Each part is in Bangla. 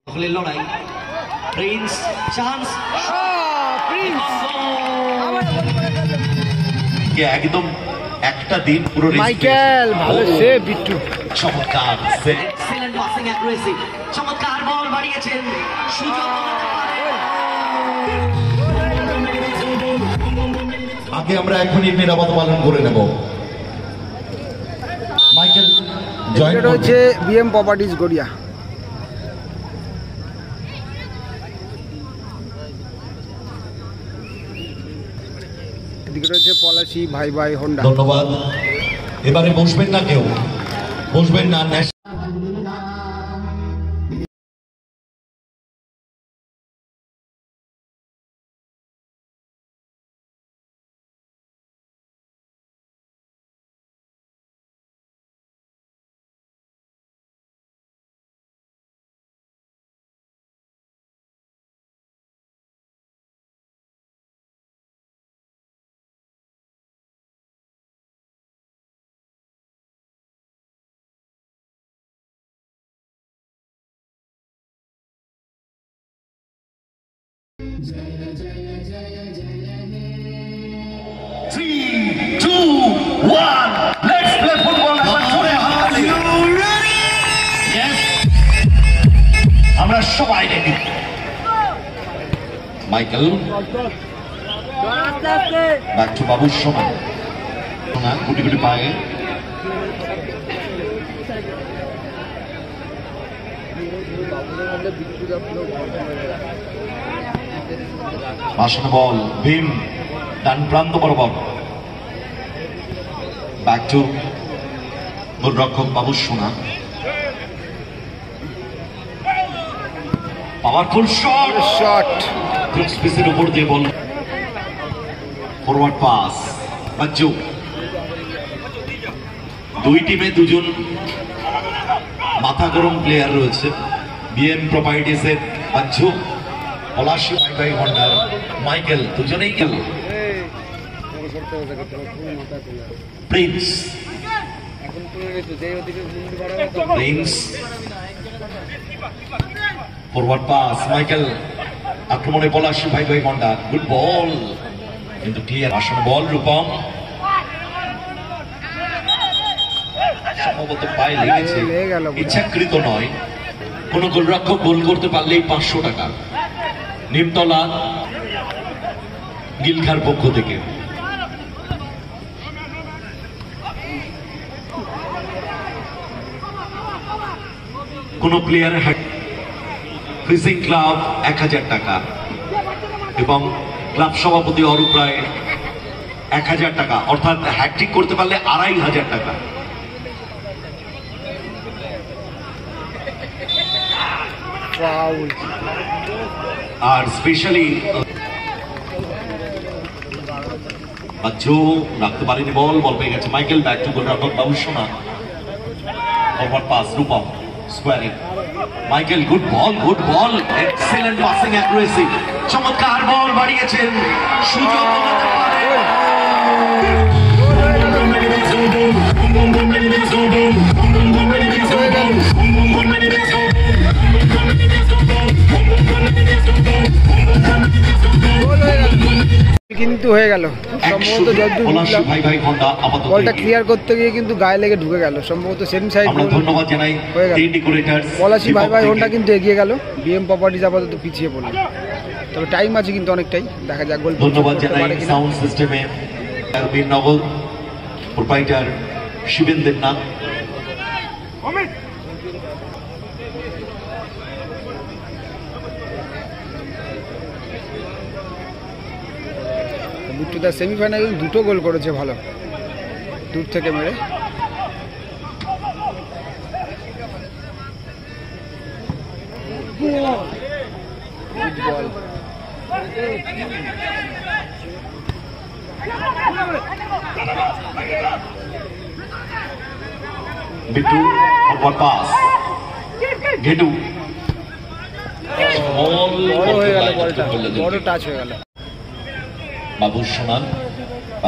দখলের লড়াই, প্রিন্স চান্স, একদম একটা দিন পুরো মাইকেল ভালো সেভ বিট্টু চমৎকার এক্সিলেন্ট পাসিং অ্যাকুরেসি, চমৎকার বল বাড়িয়েছেন, সুযোগ আগে আমরা এখনই নিরাপত্তা পালন করে নেব। মাইকেল জয়েন রয়েছে বিএম প্রপার্টিজ গড়িয়া। এদিকে রয়েছে পলাশি ভাই ভাই হোন্ডা। ধন্যবাদ। এবারে বসবেন না, কেউ বসবেন না। আমরা সবাই রেডি। মাইকেল ব্যাক টু বাবুর সময়, গুটি গুটি পায়ে আসনে বল, ভীম ডান প্রান্ত বরাবর, ব্যাক টু গোলরক্ষক বাবুর সোনা। পাওয়ারফুল শট ক্রস পিসের উপর দিয়ে বল, ফরওয়ার্ড পাস বাচ্চু। দুই টিমে দুজন মাথা গরম প্লেয়ার রয়েছে। বিএম প্রপার্টিজ এর বাচ্চু, পলাশি ভাই ভাই হোন্ডার মাইকেল, দুজনেই গেল। প্রিন্স ফরওয়ার্ড পাস, মাইকেল আক্রমণে পলাশি ভাই ভাই হোন্ডা, গুড বল কিন্তু ক্লিয়ার। আসন বল রূপম, সম্ভবত পায়ে লেগেছে, ইচ্ছাকৃত নয়। কোন গোলরক্ষক গোল করতে পারলেই 500 টাকা। নিমতলা গিলখার পক্ষ থেকে। কোন প্লেয়ারের ফিশিং ক্লাব 1000 টাকা এবং ক্লাব সভাপতি অরূপ রায় 1000 টাকা, অর্থাৎ হ্যাট্রিক করতে পারলে 2500 টাকা। আর স্পেশালি বাচ্চু রাখতে পারেনি বল, বল পেয়ে গেছে মাইকেল, ব্যাক টু গোলরক্ষক বাবু সোনা। ফরওয়ার্ড পাস রূপম স্কোয়ারে, Michael good ball, excellent passing accuracy, চমৎকার বল বাড়িয়েছেন, সুযোগ কিন্তু হয়ে গেল সম্ভবত, বলটা ক্লিয়ার করতে গিয়ে কিন্তু গায়ে লেগে ঢুকে গেল, সম্ভবত সেম সাইড। ধন্যবাদ জানাই হয়ে গেল, পলাশি ভাই ভাই হোন্ডা কিন্তু এগিয়ে গেল, বিএম প্রপার্টিজ আপাতত পিছিয়ে পড়ল। তবে টাইম আছে কিন্তু অনেকটাই, দেখা যাক গোল। ধন্যবাদ জানাই সাউন্ড সিস্টেমে নগর প্রোপাইটার শিবেন্দ্র নাথ। বিট্টুদা সেমিফাইনালে দুটো গোল করেছে ভালো, দূর থেকে মেরে। বিট্টু ফরওয়ার্ড পাস, গেটু বড় হয়ে গেল, বলটা বড় টাচ হয়ে গেল। বাবুর সোনার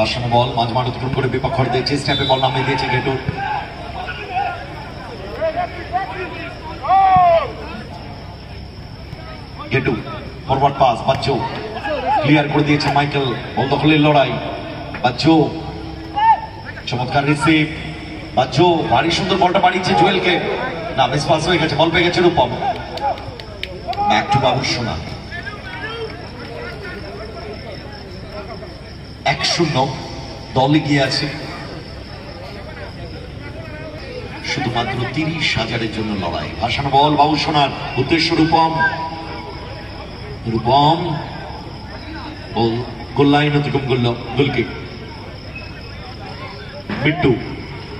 আসনে বল, মাঝ মাঠ অতিক্রম করে বিপক্ষ দিয়েছে, স্ট্যাপে বল নামিয়ে দিয়েছে গেটুর। Gotu forward pass Bachchu clear করে দিয়েছে মাইকেল, বল দখলের লড়াই, বাচ্চু চমৎকার রিসিভ, বাচ্চু ভারী সুন্দর বলটা বাড়িয়েছে জুয়েলকে, না মিস পাস হয়ে গেছে, বল পেয়ে গেছে রূপম, ব্যাক টু বাবুসোনা। 1-0 দল এগিয়ে আছে, শুধুমাত্র 30,000-এর জন্য লড়াই। ভাসানো বল বাবুসোনার উদ্দেশ্য রূপম, রূপম বল গোল লাইন অতিক্রম করল, গোলকিক। বিট্টু,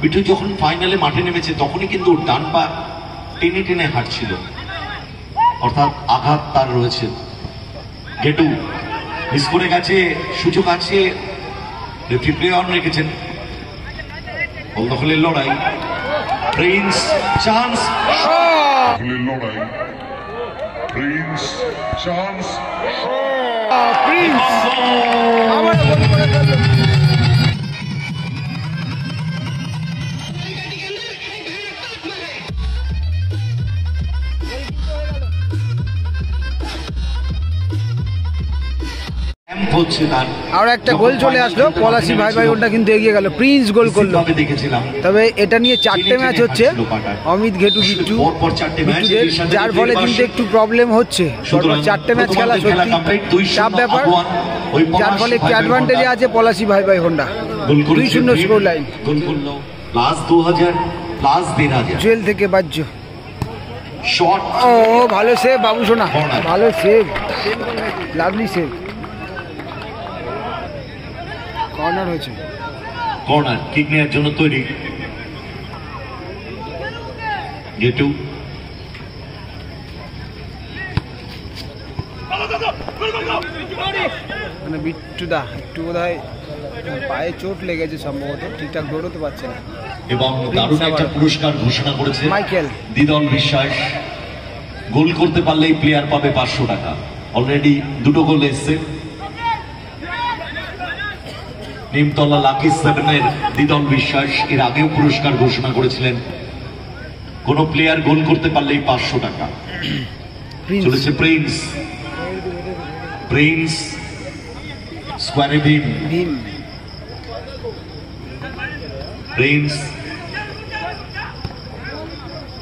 বিট্টু যখন ফাইনালে মাঠে নেমেছে তখনই কিন্তু ডান পা টেনে টেনে হাঁটছিল, অর্থাৎ আঘাত তার রয়েছে। গেটু মিস করে গেছে, সুযোগ আছে, রেফারি প্লে অন রেখেছেন, বল দখলের লড়াই, প্রিন্স চান্স, লড়াই প্রিন্স চান্স প্রিন্স আবার গোল করে ফেললো। হচ্ছে তার আর একটা গোল চলে আসলো, পলাশী ভাই ভাই ওটা কিন্তু এগিয়ে গেল, প্রিন্স গোল করলো। দেখেছিলাম, তবে এটা নিয়ে 4টে ম্যাচ হচ্ছে অমিত ঘেটু বিট্টু, পরপর 4টে ম্যাচ, যার ফলে কিন্তু একটু প্রবলেম হচ্ছে, 4টে ম্যাচ খেলা সত্যি চাপ ব্যাপার, যার ফলে একটু অ্যাডভান্টেজে আছে পলাশী ভাই ভাই হোন্ডা। 2-0 স্কোর লাইন, গোল করলো প্লাস 2000 প্লাস 1500 জুয়েল থেকে বাজ্য শট, ও ভালো সেভ বাবুসোনা, ভালো সেভ, লাভলি সেভ, কর্নার হয়েছে, কর্নার কিক নেওয়ার জন্য তৈরি গেটু, মানে বিট্টুদা একটু বোধহয় পায়ে চোট লেগেছে সম্ভবত, ঠিকঠাক দৌড়তে পারছে না। এবং দারুণ একটা পুরস্কার ঘোষণা করেছে মাইকেল দ্বিদল বিশ্বাস, গোল করতে পারলেই প্লেয়ার পাবে 500 টাকা। অলরেডি 2টো গোল এসছে, নিমতলা লাকি 7-এর দ্বিদল বিশ্বাস এর আগেও পুরস্কার ঘোষণা করেছিলেন, কোন প্লেয়ার গোল করতে পারলেই 500 টাকা। চলেছে প্রিন্স, প্রিন্স স্কোয়ারে ভীম, ভীম প্রিন্স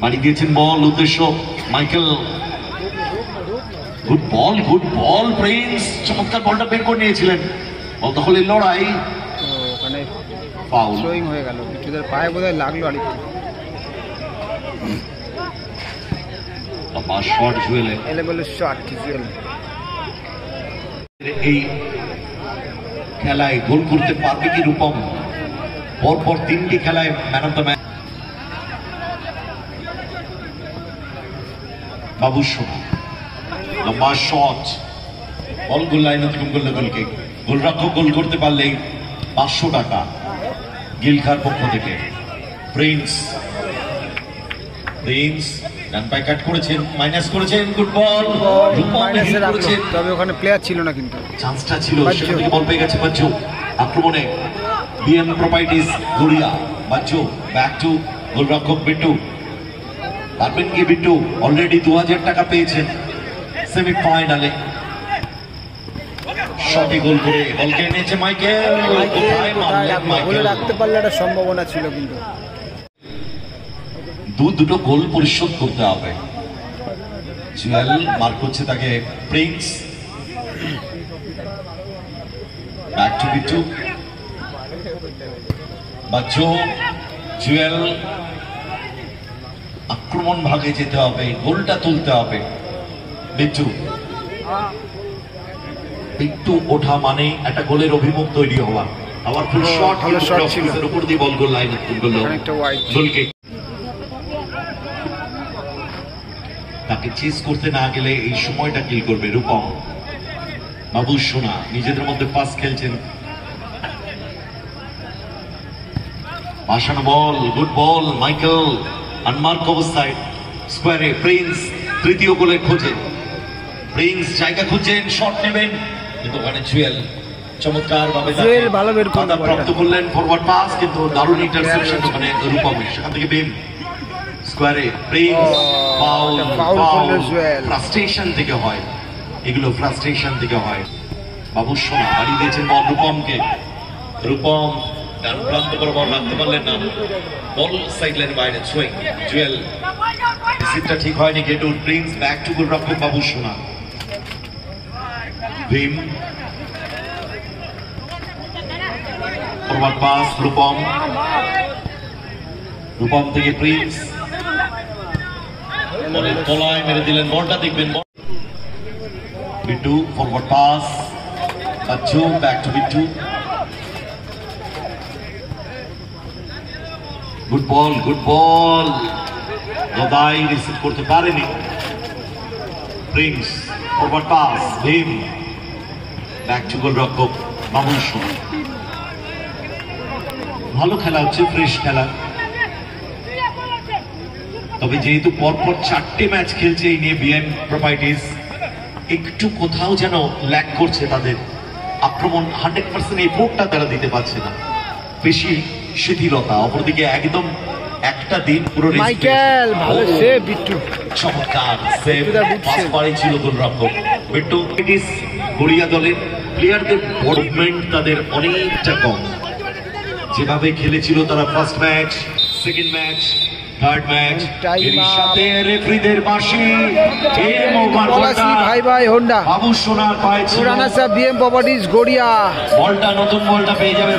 বাড়ি দিয়েছেন বল, উদ্দেশ্য মাইকেল, গুড বল প্রিন্স, চমৎকার বলটা বের করে নিয়েছিলেন, বল দখলের লড়াই, তো ওখানে ফাউল, স্লোয়িং হয়ে গেল, বিট্টুদের পায়ে বোধহয় লাগলো আরেকটু, শট জুয়েলে, এলে বলে শট জুয়েল। এই খেলায় গোল করতে পারবে কি রূপম? পরপর 3টি খেলায় ম্যান অফ দ্য ম্যাচ বাবুসোনা, লম্বা শট, বল গোল লাইন অতিক্রম করলো, গোলকে গোলরক্ষক গোল করতে পারলেই 500 টাকা গিলখার পক্ষ থেকে। প্রিন্স, প্রিন্স ডান পায়ে কাট করেছেন, মাইনাস করেছেন, গুড বল, মাইনাসে রাখলো, তবে ওখানে প্লেয়ার ছিল না, কিন্তু চান্সটা ছিল, সেখান থেকে বল পেয়ে গেছে বাচ্চু, আক্রমণে BM properties Garia, Bachchu back to গোলরক্ষক বিট্টু, পারবেন কি বিট্টু? অলরেডি 2000 টাকা পেয়েছেন সেমিফাইনালে, শটে গোল করে বলকে এনেছে মাইকেল, কোথায় মারলেন মাইকেল, রাখতে পারলে একটা সম্ভাবনা ছিল, কিন্তু দুটো গোল পরিশোধ করতে হবে। জুয়েল মার্ক করছে তাকে, Prince back to Bittu, Bachchu, Jewel, আক্রমণ ভাগে যেতে হবে, গোলটা তুলতে হবে। বিট্টু, বিট্টু ওঠা মানে একটা গোলের অভিমুখ তৈরি হওয়া, আবার ফুল শট, ভালো শট ছিল, এর উপর দিয়ে বল গোল লাইনে তুললো, অনেকটা ওয়াইড, গোলকে তাকে চেস করতে না গেলে এই সময়টা কিল করবে রূপম। বাবুসোনা নিজেদের মধ্যে পাস খেলছেন, ভাসানো বল, গুড বল, মাইকেল আনমার্ক অবস্থায় স্কোয়ারে, প্রিন্স তৃতীয় গোলের খোঁজে, প্রিন্স জায়গা খুঁজছেন, শট নেবেন, কিন্তু ওখানে জুয়েল চমৎকার ভাবে ভালো বের করলেন, প্রাপ্ত করলেন, ফরওয়ার্ড পাস, কিন্তু দারুণ ইন্টারসেপশন ওখানে রূপমের, সেখান থেকে বেম স্কোয়ারে, প্রিন্স ফাউল, ফ্রাস্ট্রেশন থেকে হয়, এগুলো ফ্রাস্ট্রেশন থেকে হয়। বাবু সোনা বাড়ি দিয়েছেন বল রূপমকে, রূপম ডান প্রান্ত করে বল রাখতে পারলেন না, বল সাইড লাইনের বাইরে সুইং জুয়েল, রিসিভটা ঠিক হয়নি, গেটুর প্রিন্স ব্যাক টু গোলরক্ষক বাবু সোনা, ভীম ফরওয়ার্ড পাস রূপম, রূপম থেকে প্রিন্স বলের তলায় মেরে দিলেন, বলটা দেখবেন Bittu forward pass, Bachchu back to Bittu, good ball Gadai receive করতে পারেনি, Prince forward pass Bhim back to গোলরক্ষক বাবু সোনা। ভালো খেলা হচ্ছে, ফ্রেশ খেলা, তবে যেহেতু পরপর 4টে ম্যাচ খেলছে এই নিয়ে বিএম প্রপার্টিজ একটু কোথাও যেন ল্যাক করছে, তাদের আক্রমণ 100% এফোর্টটা তারা দিতে পারছে না, বেশি শিথিলতা। অপরদিকে একদম একটা দিন পুরো মাইকেল ভালো সেভ, বিট্টু চমৎকার সেভ, পাস পাড়িয়েছিল গোলরক্ষক বিট্টু। ইটিস গড়িয়া দলের প্লেয়ারদের ডেভেলপমেন্ট তাদের অনেকটা কম, যেভাবে খেলেছিল তারা first match, second match, third match, এর সাথে রেফারিদের বাঁশি, গেম ওভার, পলাশী ভাই হোন্ডা বাবু সোনার পায়ে ছিল, runners up BM properties Garia, বলটা নতুন বলটা পেয়ে যাবে।